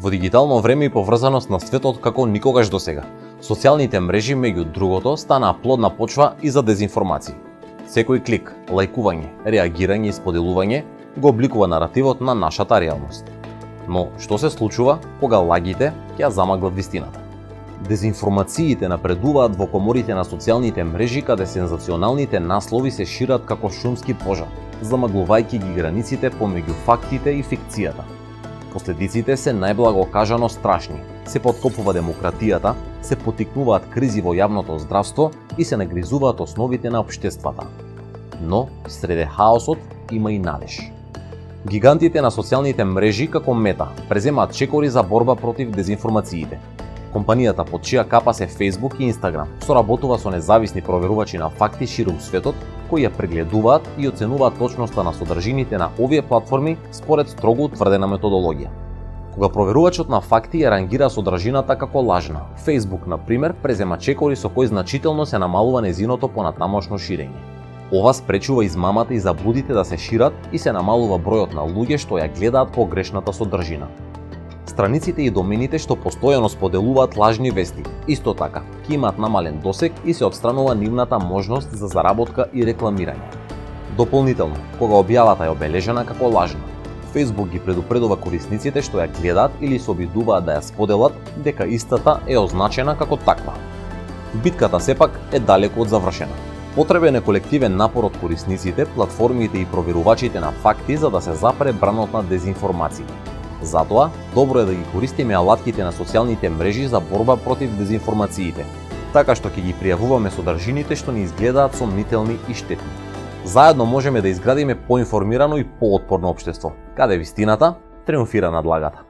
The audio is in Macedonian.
Во дигитално време и поврзаност на светот како никогаш досега, социјалните мрежи меѓу другото станаа плодна почва и за дезинформации. Секој клик, лајкување, реагирање и споделување го обликува наративот на нашата реалност. Но што се случува кога лагите ќе ја замаглат вистината? Дезинформациите напредуваат во коморите на социјалните мрежи каде сензационалните наслови се шират како шумски пожар, замаглувајќи ги границите помеѓу фактите и фикцијата. Последиците се најблаго кажано страшни. Се поткопува демократијата, се поттикнуваат кризи во јавното здравство и се нагризуваат основите на општествата. Но среде хаосот има и надеж. Гигантите на социјалните мрежи како Мета преземаат чекори за борба против дезинформациите. Компанијата под чија капа се Facebook и Instagram соработува со независни проверувачи на факти ширум светот, кои ја прегледуваат и оценуваат точноста на содржините на овие платформи според строго утврдена методологија. Кога проверувачот на факти ја рангира содржината како лажна, Facebook, на пример, презема чекори со кои значително се намалува незиното понатамошно ширење. Ова спречува измамата и заблудите да се шират и се намалува бројот на луѓе што ја гледаат погрешната содржина. Страниците и домените што постојано споделуваат лажни вести, исто така, ќе имаат намален досег и се отстранува нивната можност за заработка и рекламирање. Дополнително, кога објавата е обележена како лажна, Facebook ги предупредува корисниците што ја гледаат или се обидуваат да ја споделат дека истата е означена како таква. Битката сепак е далеку од завршена. Потребен е колективен напор од корисниците, платформите и проверувачите на факти за да се запре бранот на дезинформации. Затоа, добро е да ги користиме алатките на социјалните мрежи за борба против дезинформациите, така што ќе ги пријавуваме содржините што ни изгледаат сомнителни и штетни. Заедно можеме да изградиме поинформирано и поотпорно општество, каде вистината триумфира над лагата.